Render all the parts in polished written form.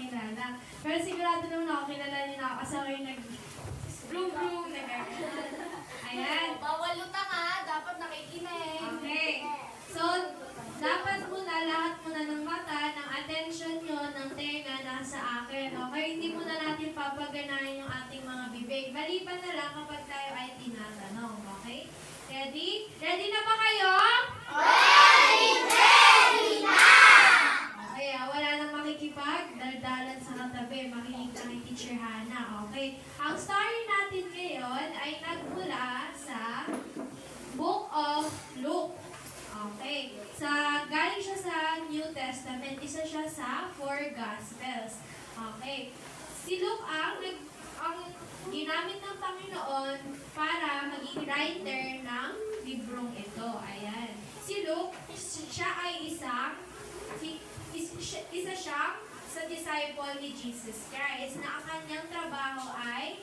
makilala. Pero sigurado naman ako, kilala niyo na ako kasi ako yung nag-vroom-vroom, nag-gano'n. Ayan. Bawal utang ha, dapat nakikinig. Okay. So, dapat muna, lahat muna ng mata, ng attention nyo, ng tenga, nasa akin. Okay? Hindi muna natin papaganahin yung ating mga bibig. Maliban na lang kapag tayo ay tinatanong. Okay? Ready? Ready na ba kayo? Ready na! Okay, wala nang makikipag-daldalan sa katabi. Makinig na kay Teacher Hannah. Okay? Ang story natin ngayon ay nagmula sa Book of Luke. Okay. Galing siya sa New Testament. Isa siya sa 4 Gospels. Okay. Si Luke ang ginamit ng Panginoon para maging writer ng librong ito. Ayan. Si Luke, siya ay isa siyang sa disciple ni Jesus Christ na ang kanyang trabaho ay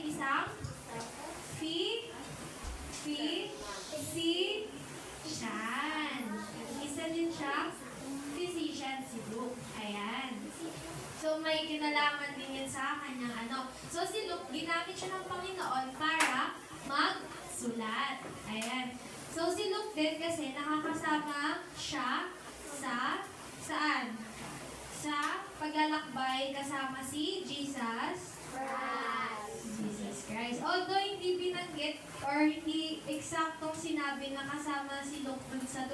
isang physician. Isa din siyang physician si Luke. Ayan. So, may kinalaman din yan sa kanyang So, si Luke, ginamit siya ng Panginoon para magsulat. Ayan. So, si Luke din kasi nakakasama siya saan? Sa paglalakbay kasama si Jesus Christ. Although hindi binanggit or hindi eksaktong sinabi na kasama si Luke dun sa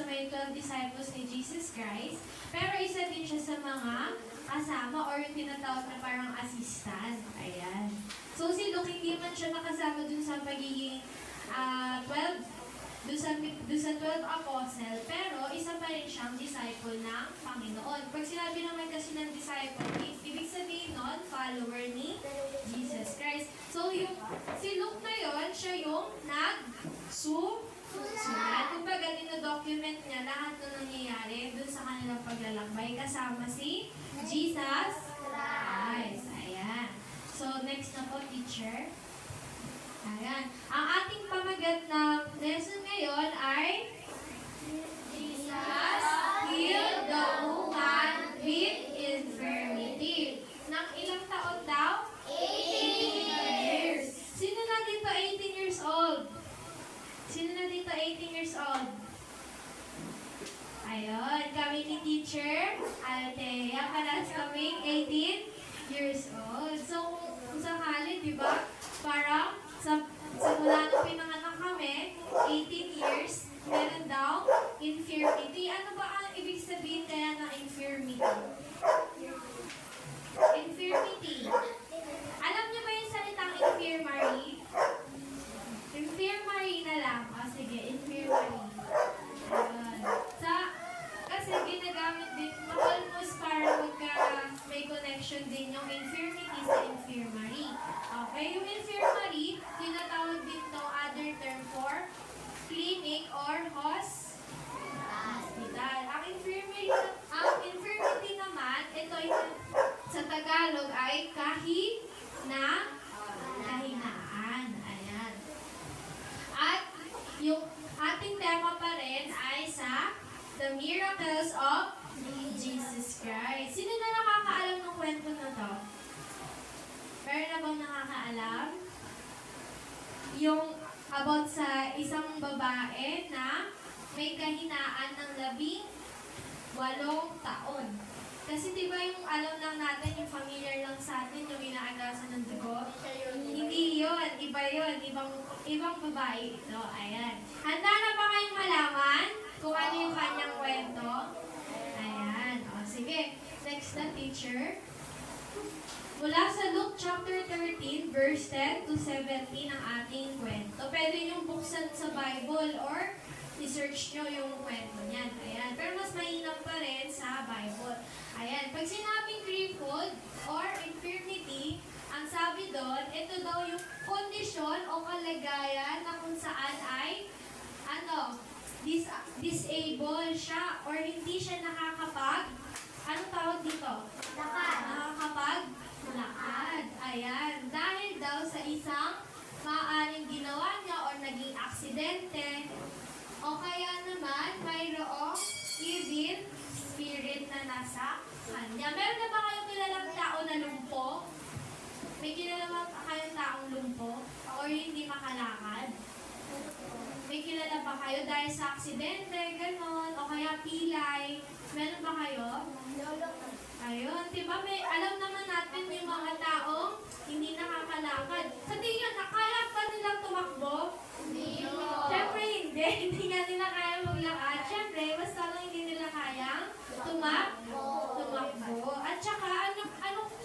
may 12 disciples ni Jesus Christ, pero isa din siya sa mga kasama or yung tinatawag na parang assistant. Ayan. So si Luke hindi man siya nakasama dun sa pagiging 12 apostle, pero isa pa rin siyang disciple ng Panginoon. Pag sinabi naman kasi ng disciple, ibig sabihin nun, follower ni Jesus Christ. So, si Luke na yon, siya yung nagsusulat. Kumbaga, dino-document niya lahat na nangyayari dun sa kanilang paglalakbay kasama si Jesus Christ. Ayan. So, next na po, teacher. Ayan. Ang ating pamagat ng lesson ngayon ay Jesus healed the woman with infirmity. Nang ilang taon daw? 18 years. Sino na dito 18 years old? Sino na dito 18 years old? Ayun, kami ni Teacher Althea, palas kaming 18 years old. So, kung sakali, di ba? Parang simula nung pinanganak kami, 18 years, meron daw infirmity. Ano ba ang ibig sabihin kaya ng infirmity? Infirmity. Alam niyo ba yung salitang infirmary? Infirmary na lang. O sige, infirmary. Kasi ginagamit din, almost para may connection din yung infirmity sa infirmary. Okay, yung infirmary, tinatawag din to other term for clinic or hospital. Ang infirmity naman, ito sa Tagalog ay kahinaan. Ayan. At yung ating tema pa rin ay sa The Miracles of Jesus Christ. Sino na nakakaalam ng kwento na to? Meron na bang nakakaalam? Yung about sa isang babae na may kahinaan ng 18 taon. Kasi di ba yung alam lang natin, yung familiar lang sa atin, yung inaagasan ng dugo? Hindi yun. Iba yun. Ibang babae ito. Ayan. Handa na ba kayong malaman kung ano yung kanyang kwento? Ayan. O, sige. Next na, teacher. Mula sa Luke chapter 13, verse 10 to 17 ang ating kwento. Pwede niyong buksan sa Bible or i-search nyo yung kwento niyan. Ayan. Pero mas mainam pa rin sa Bible. Ayan. Pag sinabing crippled or infirmity, ang sabi doon, ito daw yung kondisyon o kalagayan na kung saan ay disabled siya or hindi siya anong tawag dito? Nakakapaglakad. Ayan. Dahil daw sa isang maaaring ginawa niya or naging aksidente o kaya naman mayroong even spirit na nasa kanya. Meron na ba kayong kilalang tao na lumpo? May kilala ba kayong taong lumpo? Or hindi makalakad? May kilala ba kayo dahil sa aksidente, ganon, o kaya pilay? Meron ba kayo? Ayun, diba may alam naman natin yung mga taong hindi nakakalakad. Sa tingin nyo, nakaya pa nilang tumakbo? Siyempre hindi. Hindi nga nila kaya maglakad. Siyempre, basta lang hindi nila kayang tumakbo. At saka,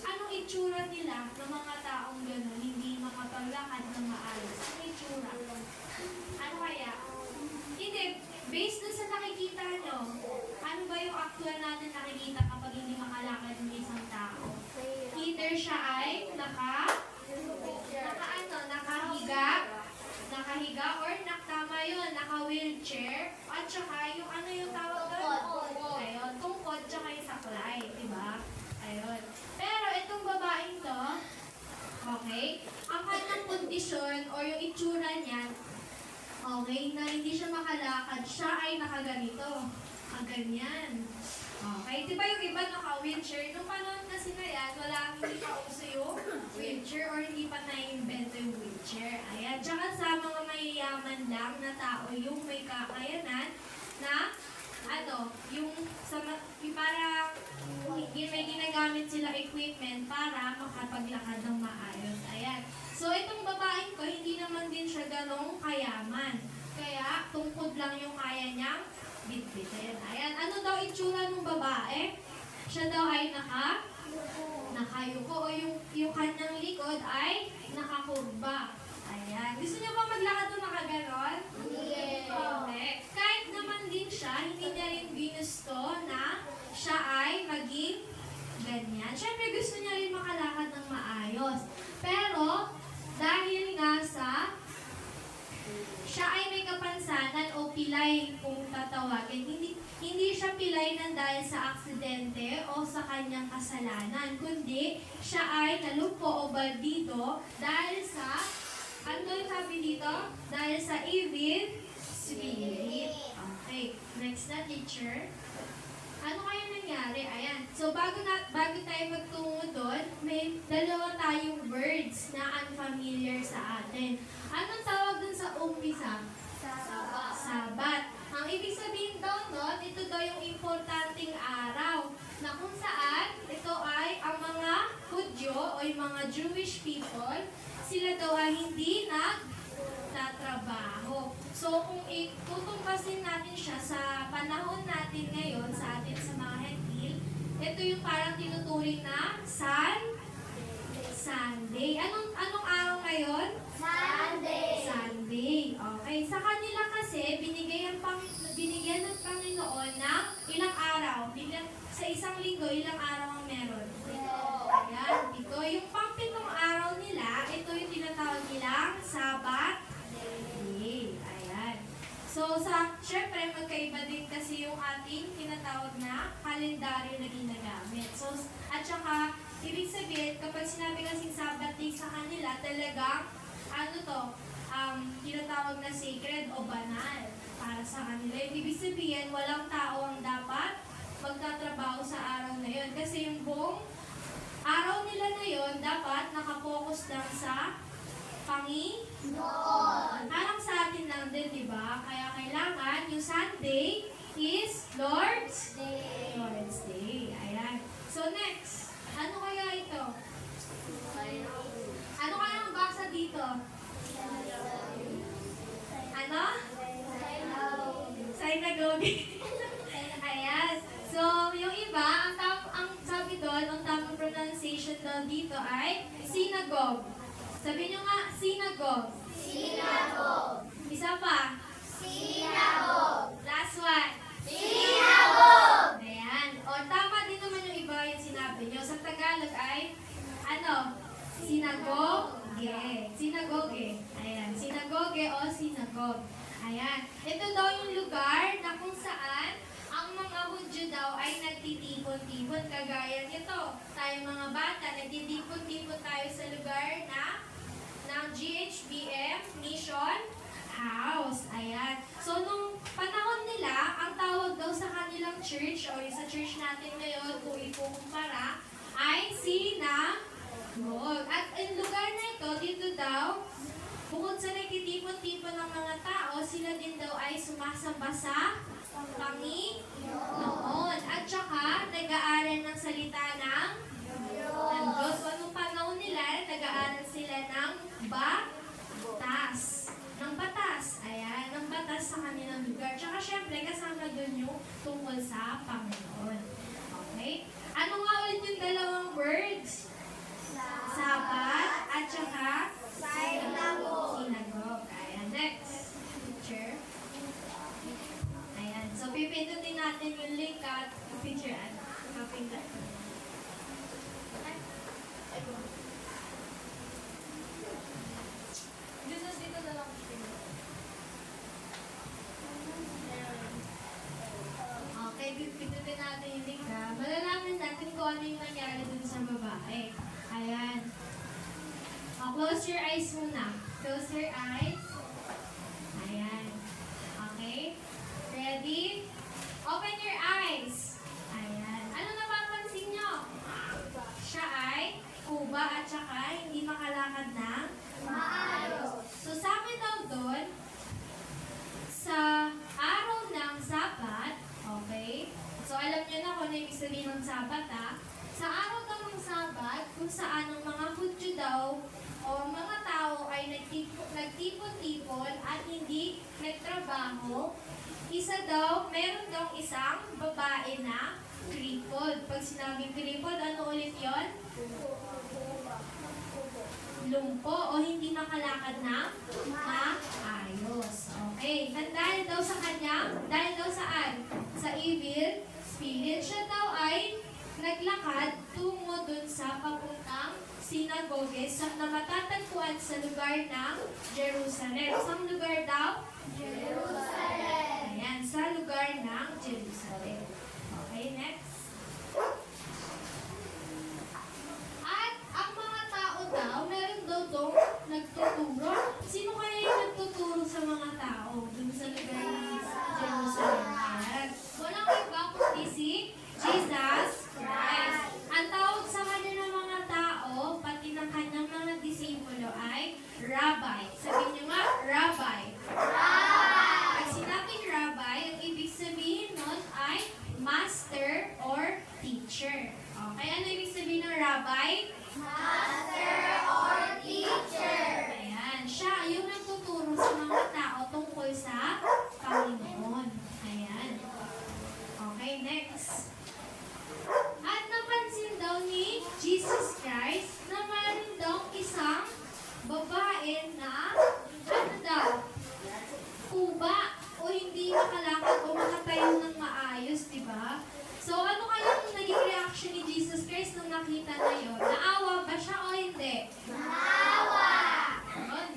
anong itsura nila ng mga taong gano'n, hindi makapaglakad ng maayos? Anong itsura? Ano kaya? Hindi, based dun sa nakikita nyo, ano ba yung actual natin nakikita kapag hindi makalakad ng isang tao? Either siya ay nakahiga or tama yun, naka-wheelchair, at saka yung ano yung tawag doon? Ayun, tungkod, tsaka yung saklay, diba? Ayun. Pero itong babaeng to, okay, ang kanyang kondisyon or yung itsura niya, okay, na hindi siya makalakad, siya ay nakaganito. Ang ganyan. Okay, di ba yung iba naka-wheelchair? Nung panahon kasi na yan, hindi pa uso yung wheelchair or hindi pa na-invento yung wheelchair. Ayan, tsaka sa mga mayayaman lang na tao, yung may kakayanan na, yung para may ginagamit sila equipment para makapaglakad ng maayos. Ayan. So, itong babaeng ko, hindi naman din siya ganong kayaman. Kaya, tungkod lang yung kaya niyang bitbitin. Ayan. Ano daw itsura ng babae? Siya daw ay nakayuko o yung kanyang likod ay nakakurba. Ayan. Gusto niyo ba maglakad o nakaganon? Yes. Okay. Kahit naman din siya, hindi niya rin ginusto na siya ay maging ganyan. Siyempre gusto niya rin makalakad ng maayos. Pero, dahil nga sa siya ay may kapansanan o pilay kung tatawagin. Hindi siya pilay ng dahil sa aksidente o sa kanyang kasalanan, kundi siya ay nalumpo o baldido dahil sa, ano yung sabi dito? Dahil sa evil spirit. Okay, next na teacher. Ano kaya nangyari? Ayan. So, bago tayo magtungo doon, may dalawa tayong words na unfamiliar sa atin. Anong tawag dun sa umpisa? Sabat. Ang ibig sabihin daw doon, ito daw yung importanteng araw na kung saan ito ay ang mga Hudyo o yung mga Jewish people, sila daw ay hindi nagtatrabaho. So, kung itutumpasin natin siya sa panahon natin ngayon, sa atin sa mga Hentil, ito yung parang tinuturing na Sunday. Anong araw ngayon? Sunday. Okay. Sa kanila kasi, binigyan ng Panginoon ng ilang araw. Sa isang linggo, ilang araw ang meron? Ayan. Ito, yung pang-pitong araw nila, ito yung tinatawag nilang Sabbath day. Ayan. So, syempre, magkaiba din kasi yung ating tinatawag na kalendaryo na ginagamit. So, at saka, ibig sabihin, kapag sinabi kasing Sabbath day sa kanila, talagang, tinatawag na sacred o banal para sa kanila. Ibig sabihin, walang tao ang dapat magtatrabaho sa araw na yun. Kasi yung buong araw nila na yun, dapat nakapokus lang sa Panginoon. Parang sa atin lang din, di ba? Kaya kailangan yung Sunday is Lord's Day. Ayan. So next, ano kaya ito? Ano kaya ang basa dito? Ano? Synagogue. Ayan. So, yung iba, ang sabi doon, ang tamang pronunciation doon dito ay synagogue. Sabi nyo nga, synagogue. Isa pa. Last one. Ayan. O, tama din naman yung iba yung sinabi nyo. Sa Tagalog ay, Sinagoge. Ayan. Sinagoge o synagogue. Ayan. Ito daw yung lugar na kung saan ang mga Hudyo daw ay nagtitipon-tipon. Kagaya nito. Tayong mga bata, nagtitipon-tipon tayo sa lugar ng GHBM Mission house. Ayan. So, nung panahon nila, ang tawag daw sa kanilang church, o sa church natin ngayon, kung ikukumpara, ay sinagog. At ang lugar na ito, dito daw, bukod sa nagtitipon-tipon ng mga tao, sila din daw ay sumasamba sa Panginoon. At saka, nag-aaral ng salita ng Diyos. So, anong panahon nila, nag-aaral sila ng batas. Ng batas. Ayan, ng batas sa kanilang lugar. Tsaka, syempre, kasama doon yung tungkol sa Panginoon. Okay? Ano nga ulit yung dalawang words? Sabat at saka sinagog. Ayan, next. Picture. Ayan, so pipindutin natin yung link at picture at copy that. Jesus, dito na lang. Okay, pipindutin natin yung link ha. Malalaman natin kung ano yung nangyari dun sa babae. Ayan. Close your eyes muna. Close your eyes. Ayan. Okay? Ready? Open your eyes. Ayan. Ano napapansin nyo? Siya ay kuba at saka hindi makalakad ng maayos. So sabi daw doon, sa araw ng Sabat, okay? So alam nyo na kung ano ibig sabihin ng Sabat ha? Sa araw daw ng Sabat, kung saan ang mga Hudyo daw o mga tao ay nagtipon-tipon at hindi nagtrabaho, meron daw isang babae na crippled. Pag sinabing crippled, ano ulit yon? Lumpo o hindi makalakad na maayos. Okay. At dahil daw sa kanya, dahil daw saan? Sa evil spirit, siya daw ay naglakad tungo dun sa papuntang sinagoge na matatagpuan sa lugar ng Jerusalem. Saan lugar daw? Jerusalem. Ayan, sa lugar ng Jerusalem. Okay, next. At ang mga tao daw, meron daw dong nagtuturo. Sino kaya yung nagtuturo sa mga tao dun sa lugar ng Jerusalem? Ayan. Walang iba kundi si Jesus Christ. Ang tawag sa kanya ng mga tao, pati ng kanyang mga disipulo ay Rabbi. Sabihin niyo nga, Rabbi. Pag sinabing Rabbi, ang ibig sabihin nun ay Master or Teacher. Okay, ano ibig sabihin ng Rabbi? Ayan, siya yung nagtuturo sa mga tao tungkol sa Panginoon. Ayan. Okay, next. At napansin daw ni Jesus Christ na mayroon daw isang babae na ano daw? Kuba o hindi makalakad o makatayo ng maayos, di ba? So ano kayang naging reaction ni Jesus Christ nung nakita na yun? Naawa ba siya o hindi?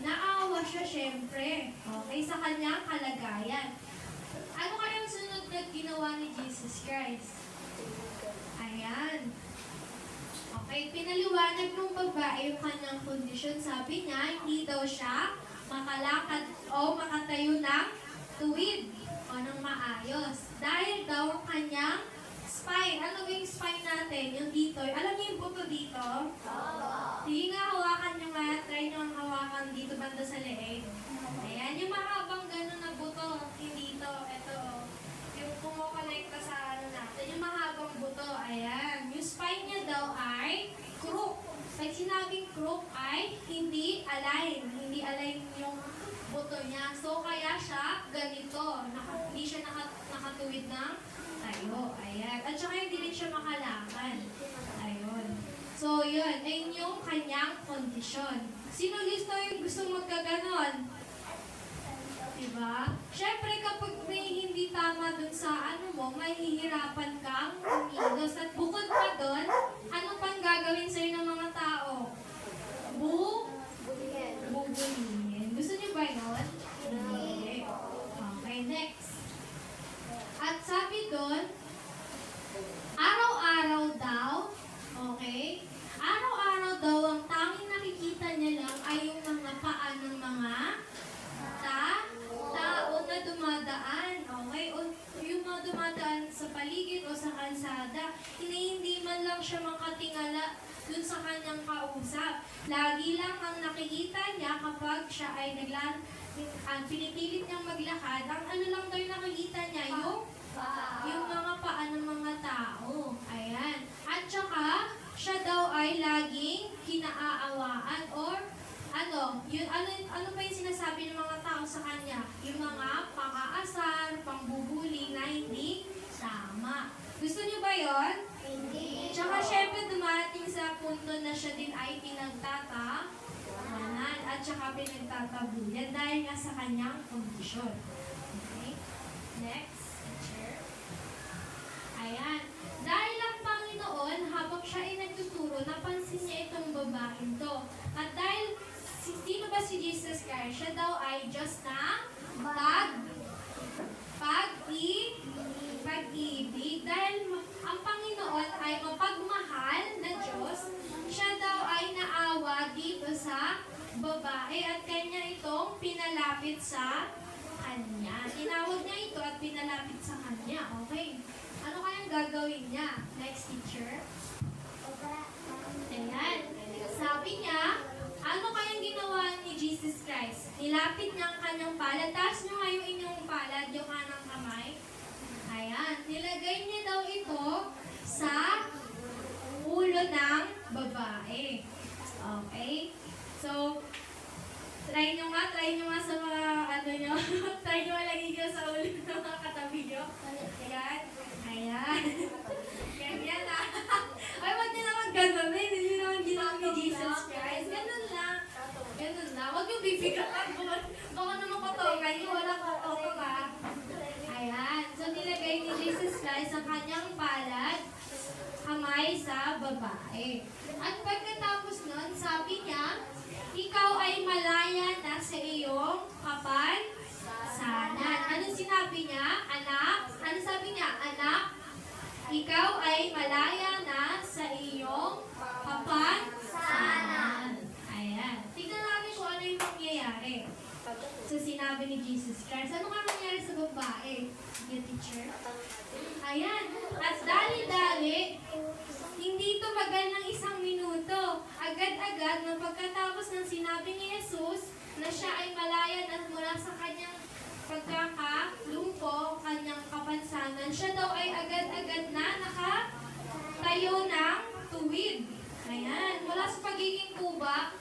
Naawa siya syempre. Okay, sa kanyang kalagayan. Ano kayang sunod na ginawa ni Jesus Christ? Ayan. Okay, pinaliwanag ng babae yung kanyang kondisyon. Sabi niya, hindi daw siya makalakad o makatayo ng tuwid o ng maayos. Dahil daw ang kanyang spine. Ano ba yung spine natin? Yung dito. Alam niyo yung buto dito? Sige nga, hawakan nyo nga. Try nyo ang hawakan dito banda sa leeg. Ayan, yung mahabang gano'n na buto. Hindi dito. Ito. Yung kumukonekta sa ano natin. Yung mahabang buto. Ayan. Yung spine niya daw ay crook. Pag sinabing crook ay hindi align. Hindi align yung buto niya. So, kaya siya ganito. Hindi siya nakatuwid ng tayo. Ayan. At saka hindi rin siya makalakad. Ayun. So, yun. Ayun yung kanyang kondisyon. Sino gusto magkaganon? Diba? Siyempre, kapag may hindi tama dun sa ano mo, mahihirapan kang umilos. At bukod pa dun, ano pang gagawin sa'yo ng mga tao? Bubulihin. Gusto niyo ba yun? Hindi. Okay, next. At sabi dun, araw-araw daw, okay? Araw-araw daw, ang tanging nakikita niya lang ay yung mga paa ng mga hindi man lang siya makatingala dun sa kanyang kausap. Lagi lang ang nakikita niya kapag siya ay ang pinipilit niyang maglakad, ang ano lang daw yung nakikita niya, yung mga paa ng mga tao. Ayan. At saka, siya daw ay laging kinaaawaan or ano ba yung sinasabi ng mga tao sa kanya? Yung mga pang-aasar, pangbubuli na hindi tama. Gusto niyo ba yon? Hindi. Tsaka syempre dumating sa punto na siya din ay pinagtatawanan at saka pinagtatabuyan dahil nga sa kanyang kondisyon. Okay? Next, teacher. Ayan. Dahil ang Panginoon, habang siya ay nagtuturo, napansin niya itong babaeng to. At dahil, sino ba si Jesus Christ? Siya daw ay Diyos na pag-ibig. Dahil ang Panginoon ay mapagmahal na Diyos, siya daw ay naawa dito sa babae at kanya itong pinalapit sa kanya. Tinawag niya ito at pinalapit sa kanya. Okay. Ano kayang gagawin niya? Next, teacher. Ayan. Sabi niya, ano kayang ginawa ni Jesus Christ? Nilapit niya ang kanyang palad. Taas niyo nga yung inyong palad, yung kanang kamay. Ayan. Nilagay niya daw ito sa ulo ng babae. Okay? So, try nyo nga sa mga nyo. Try nyo malagay nyo sa ulo ng mga katabi nyo. Ayan. Ayan. Ganyan na. Ay, wag nyo naman ganun. Hindi naman ginawa ni Jesus Christ. Ganun lang. Ganun lang. Wag yung bibigatan. Baka naman patongan nyo. Wala patongan ka. Ayan. So, nilagay ni Jesus Christ ang kanyang palad kamay sa babae. At pagkatapos nun, sabi niya, ikaw ay malaya na sa iyong kapansanan. Anong sinabi niya? Anak? Ano sabi niya? Anak, ikaw ay malaya na sa iyong kapansanan. Ayan. Tignan natin kung ano yung mangyayari. So, sinabi ni Jesus Christ. Ano nga nangyari sa babae? Sige, teacher. Ayan. At dali-dali, hindi tumagal ng 1 minuto. Agad-agad, na pagkatapos ng sinabi ni Jesus na siya ay malaya na mula sa kanyang pagkakalumpo, kanyang kapansanan, siya daw ay agad-agad na nakatayo ng tuwid. Ayan. Mula sa pagiging kuba,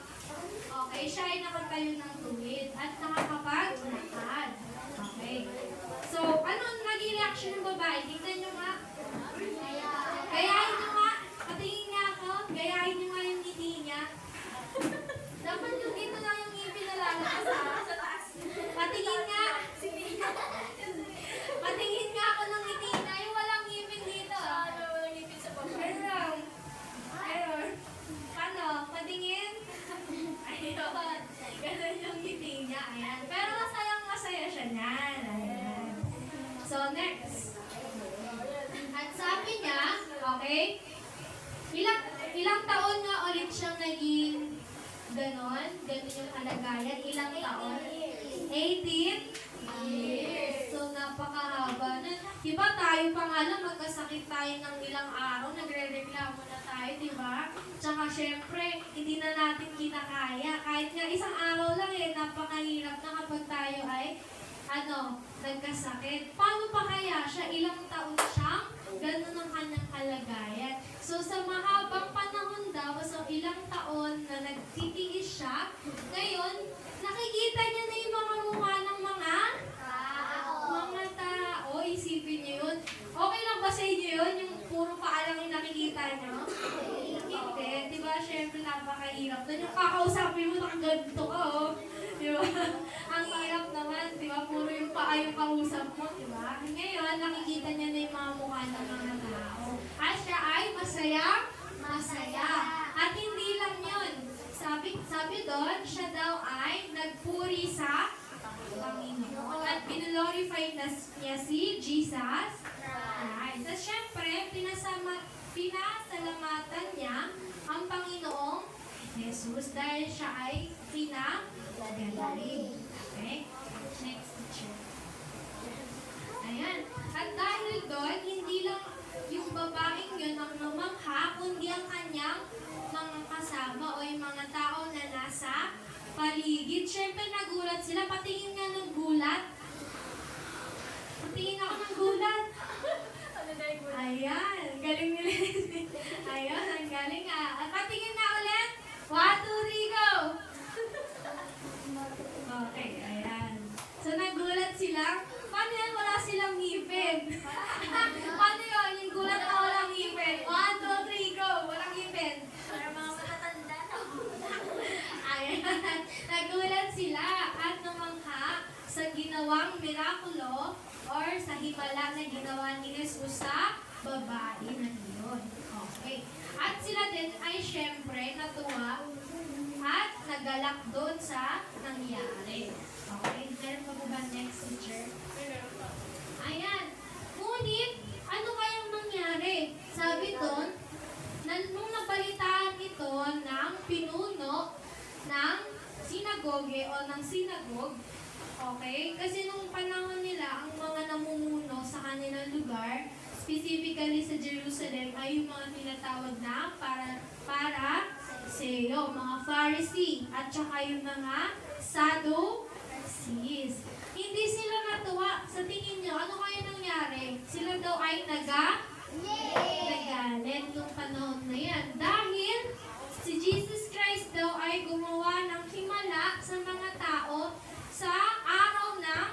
okay, siya ay nakatayo ng tuwid at nakakapag-lakad. Okay. So, ano naging reaction ng babae? Tignan nyo nga. Gayahin nyo nga. Patingin nga ako. Gayahin nyo nga yung ngiti niya. Dapat yung dito lang yung ngipin na lalabas sa taas. Patingin nga. Patingin nga ako ng ngiti niya. Yung walang ngipin dito. Walang ngipin sa baba. Ayun. Ayun. Paano? Patingin? Ayun. Ganun yung ngiti niya. Ayan. Pero masaya siya niyan. Ayan. So, next. At sabi niya, okay, ilang taon nga ulit siyang naging ganon yung kalagayan. Ilang taon? 18 years. So, napakahaba na. Diba tayo pa nga lang, magkasakit tayo ng ilang araw, nagre-reklamo na tayo, diba? Tsaka syempre, hindi na natin kinakaya. Kahit nga isang araw lang napakahirap na kapag tayo ay nagkasakit. Paano pa kaya siya? Ilang taon siyang ganun ang kanyang kalagayan. So, sa mahabang panahon daw, so ilang taon na nagtitiis siya, ngayon, nakikita niya na yung mga mukha ng mga tao. Isipin niyo yun. Okay lang ba sa inyo yun? Yung puro paa lang yung nakikita niyo? Hindi. Diba, syempre, napakahirap. Doon yung kakausapin mo, nakaganto ka, oh. Diba? Ang hirap naman, diba? Puro yung paa yung kausap mo, diba? Ngayon, nakikita niya na yung mga mukha ng mga tao. At siya ay masaya. At hindi lang yun. Sabi doon, siya daw ay nagpuri sa Panginoon. At binglorify niya si Jesus Christ. At syempre, pinasalamatan niya ang Panginoong Jesus dahil siya ay pinagagaling. Okay? Next picture. Ayan. At dahil doon, yung babaeng yun ang lumangha, kundi ang kanyang mga kasama o yung mga tao na nasa paligid. Siyempre nagulat sila, patingin nga ng gulat. Patingin ako ng gulat. Ano na yung gulat? Ayan, galing nila. Ayan, ang galing ah. At patingin na ulit. 1, 2, 3, go! Okay, ayan. So nagulat sila. Paano yan? Wala silang ngipin. Paano yun? Yung gulat na walang ngipin. 1, 2, 3, go! Walang ngipin. Para mga matatanda na. Ayan. Nagulat sila at namangha sa ginawang mirakulo or sa himala na ginawa ni Jesus sa babae na iyon. Okay. At sila din ay syempre natuwa at nagalak doon sa nangyari. Okay. Meron pa po ba next teacher? Ayan. Ngunit, ano kayang nangyari? Sabi doon, nung nabalitaan ito ng pinuno ng sinagoge o ng sinagog, okay? Kasi nung panahon nila, ang mga namumuno sa kanilang lugar, specifically sa Jerusalem, ay yung mga tinatawag na Paraseo, mga Pharisee, at saka yung mga Sadducees. Hindi sila natuwa. Sa tingin nyo, ano kaya nangyari? Sila daw ay nagalit nung panahon na yan. Dahil si Jesus Christ daw ay gumawa ng himala sa mga tao sa araw ng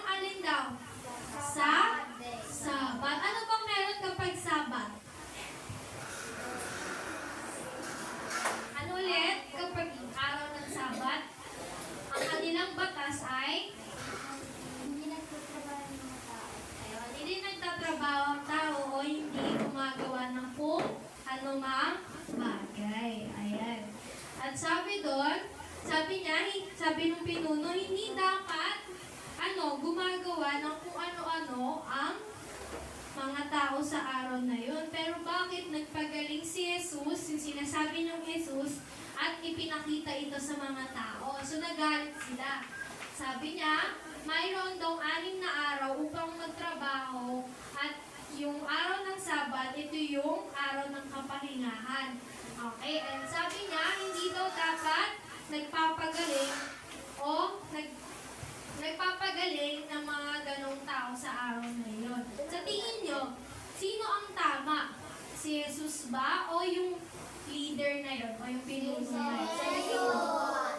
alin daw? Sa Sabat. Ano bang meron kapag Sabat? Ano ulit? Kapag araw ng Sabat, ang kanilang batas ay ayun, hindi nagtatrabaho ang tao o hindi gumagawa ng kung anumang bagay. Ayan. At sabi doon, sabi nung pinuno, hindi dapat gumagawa ng kung ano-ano ang mga tao sa araw na yun. Pero bakit nagpagaling si Jesus, yung sinasabi ng Jesus, at ipinakita ito sa mga tao? So nagalit sila. Sabi niya, mayroon daw 6 na araw upang magtrabaho at yung araw ng Sabat, ito yung araw ng kapahingahan. Okay, and sabi niya, hindi daw dapat nagpapagaling o nagpapagaling ng mga ganong tao sa araw na yun. Sa tingin nyo, sino ang tama? Si Jesus ba o yung leader na yun? O yung pinuno na yun?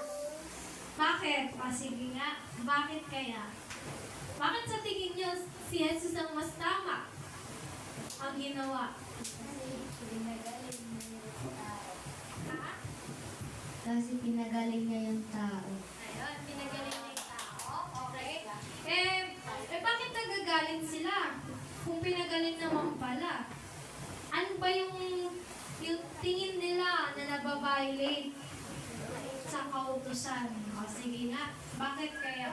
Bakit? Sige nga, bakit kaya? Bakit sa tingin nyo si Jesus ang mas tama? Ang ginawa? Ha? Kasi pinagaling niya yung tao. Ayun, pinagaling na yung tao. Okay. Bakit nagagaling sila? Kung pinagaling naman pala. Ano ba yung tingin nila na nababiolate sa kautusan? O, sige nga. Bakit kaya?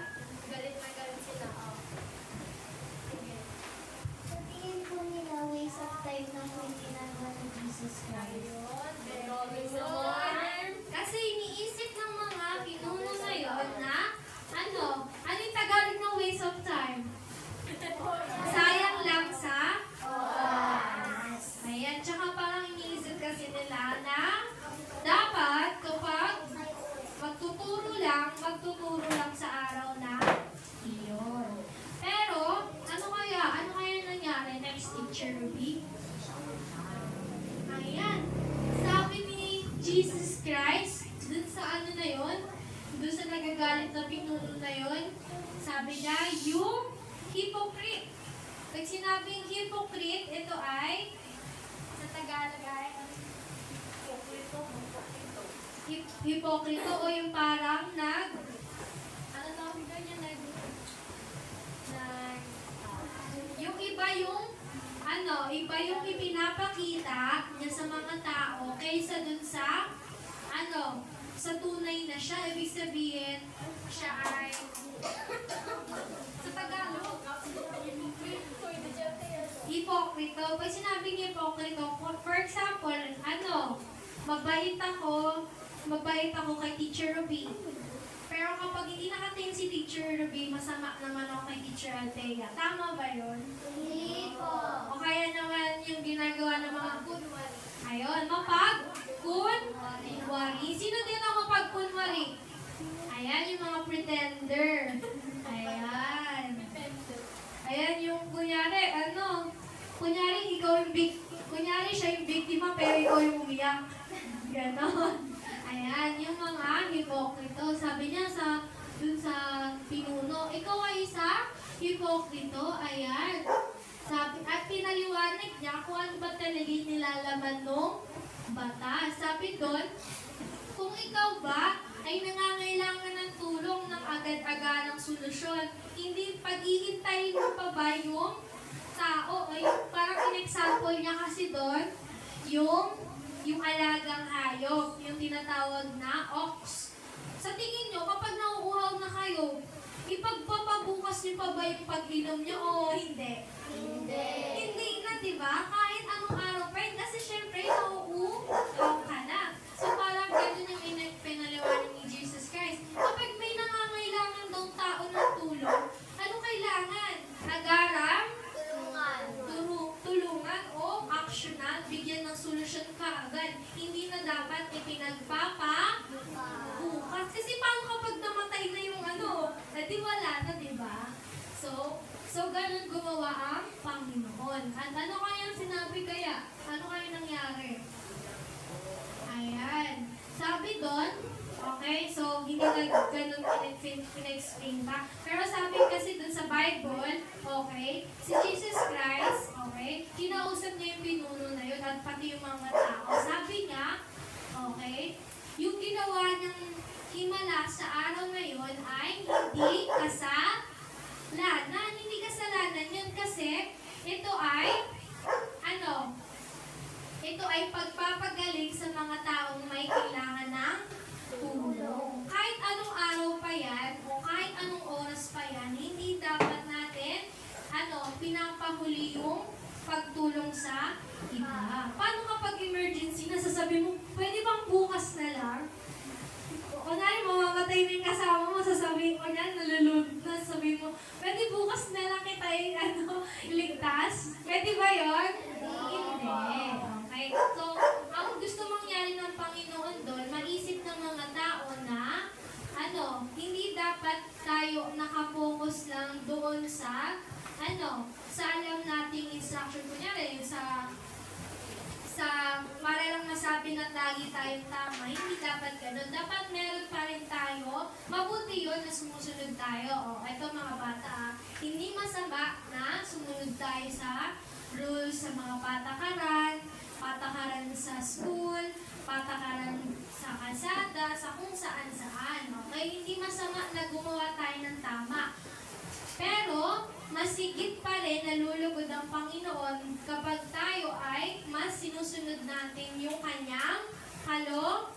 Galit na galit sila. Oh. Sige. Sa tingin po nila, waste of time na po yung ginagawa ni Jesus Christ. Ayun. Very good. Kasi iniisip ng mga pinuno ngayon na ano yung Tagalog ng waste of time? Sayang lang sa oras. Ayan, tsaka parang iniisip kasi nila na dapat kapag magtuturo lang sa araw na iyon. Pero, ano kaya nangyari? Next teacher, Ruby? Ayan. Sabi ni Jesus Christ, dun sa ano na yun, dun sa nagagalit na pinuno na yun, sabi niya, yung hypocrite. Pag sinabing hypocrite, ito ay, sa Tagalog ay, hipokrito o yung parang ano tawag doon yung yung iba yung ipinapakita niya sa mga tao kaysa dun sa sa tunay na siya. Ibig sabihin, siya ay sa Tagalog, hipokrito. Pag sinabing hipokrito, for example, mabait ako kay Teacher Ruby. Pero Pero kapag hindi nakatingin si Teacher Ruby, masama naman ako kay Teacher Althea. Tama ba yun? Hindi po. O kaya naman yung ginagawa ng mga Kunwari. ayun, mapag-kunwari. Sino din ang mapag-kunwari? Ayan, yung mga pretender. Ayan. Ayan yung kunyari, kunyari siya yung biktima pero ikaw yung umiyak. Ganon. Ayan, yung mga hipokrito. Sabi niya dun sa pinuno, ikaw ay isa hipokrito. Ayan. At pinaliwanag niya kung ano ba talaga yung nilalaman ng batas. Sabi doon, kung ikaw ba ay nangangailangan ng tulong ng agad-agarang solusyon, hindi pag-iintayin mo pa ba yung tao, o yung parang in-example niya kasi doon, yung alagang hayop, yung tinatawag na ox. Sa tingin nyo, kapag nauuhaw na kayo, ipagpapabukas niyo pa ba yung pag-inom niyo o hindi? Hindi. Hindi na, di ba? Kahit anong araw pa yun, kasi syempre, nauuhaw ka na. So parang ganun yung pinaliwanag ni Jesus Christ. Kapag may nangangailangan daw tao ng tulong, ano kailangan? Agaram? Tulungan o actional, bigyan ng solusyon ka agad. Hindi na dapat ipinagpapabukas. Kasi paano kapag namatay na yung di wala na, di ba? So ganun gumawa ang Panginoon. At ano kaya sinabi kaya? Ano kaya nangyari? Ayan. Sabi doon, okay, so hindi na ganun pina-explain pa. Pero sabi kasi doon sa Bible, okay, si Jesus Christ, okay, kinausap niya yung pinuno na yun at pati yung mga tao. Sabi niya, okay, yung ginawa niyang himala sa araw na yun ay hindi kasalanan. Hindi kasalanan yun kasi ito ay ito ay pagpapagaling sa mga taong may kailangan ng tulong. Kahit anong araw pa yan, o kahit anong oras pa yan, hindi dapat natin, pinapahuli yung pagtulong sa iba. Paano kapag emergency, nasasabi mo, pwede bang bukas na lang? Kunwari, mamamatay na yung kasama mo, sasabihin ko niyan, nalulunod na, sasabihin mo, pwede bukas na lang kita iligtas? Pwede ba yun? Hindi. Okay? So, ang gusto mangyari ng Panginoon doon, maisip ng mga tao na, hindi dapat tayo nakapokus lang doon sa alam nating instruction. Kunyari, yung para lang masabi na lagi tayong tama, hindi dapat ganun. Dapat meron pa rin tayo. Mabuti yun na sumusunod tayo. Ito mga bata, hindi masama na sumunod tayo sa rules, sa mga patakaran sa school, patakaran sa kalsada, sa kung saan-saan. Okay? Hindi masama na gumawa tayo ng tama. Pero, masigit pa rin nalulugod ang Panginoon kapag tayo ay mas sinusunod natin yung kanyang kalooban.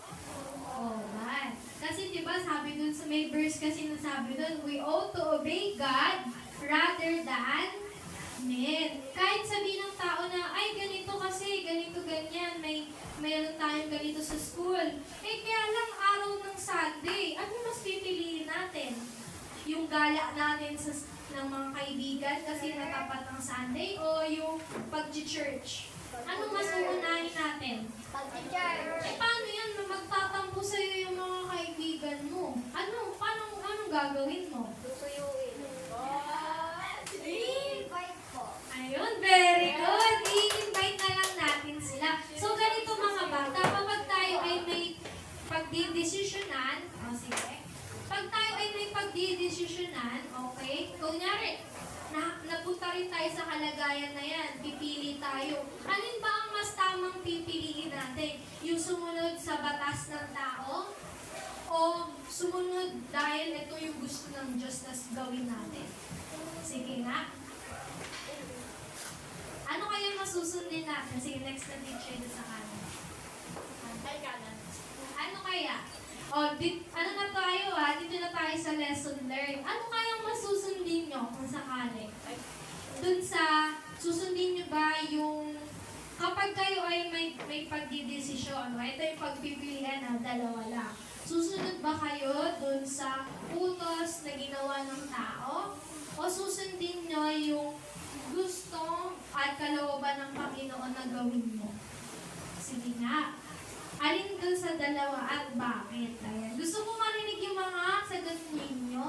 Kasi diba sabi dun sa may verse kasi nasabi dun, we ought to obey God rather than men. Kahit sabihin ng tao na, ay ganito kasi, ganito ganyan, mayroon tayong ganito sa school. Kaya lang araw ng Sunday, ano mas pipiliin natin? Yung gala natin ng mga kaibigan kasi natapat ng Sunday o yung pag-church? Anong mas uunahin natin? Paano yan? Magtatampo sa'yo yung mga kaibigan mo. Anong gagawin mo? I-invite po. Ayun, very good. I-invite na lang natin sila. So, ganito mga bata, kapag tayo ay may pagdidesisyonan, sige. Pag tayo ay may pagdidesisyonan, okay, kunyari, napunta rin tayo sa kalagayan na yan, pipili tayo. Alin ba ang mas tamang pipiliin natin? Yung sumunod sa batas ng tao? O sumunod dahil ito yung gusto ng Diyos na gawin natin? Sige na. Ano kaya masusundin natin? Sige, next na teacher sa kanan. Ano kaya? Ano na tayo dito na tayo sa lesson learned. Ano kayang masusundin nyo kung sakali? Dun sa, susundin nyo ba yung, kapag kayo ay may pagdidesisyon, ito yung pagpipilian na dalawa lang. Susunod ba kayo dun sa utos na ginawa ng tao? O susundin nyo yung gusto at kalooban ng Panginoon na gawin mo? Sige nga. Alin dun sa dalawa at bakit? Ayan. Gusto ko marinig yung mga sagot ninyo.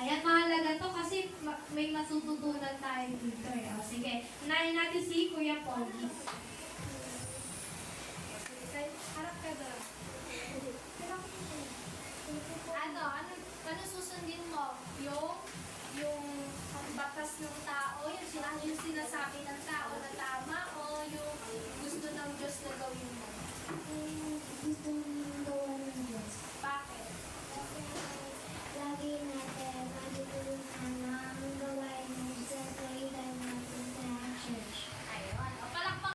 Ayan, mahalaga to kasi may matututunan tayo dito eh. O, sige, unahin natin si Kuya Pogi. Harap ka doon.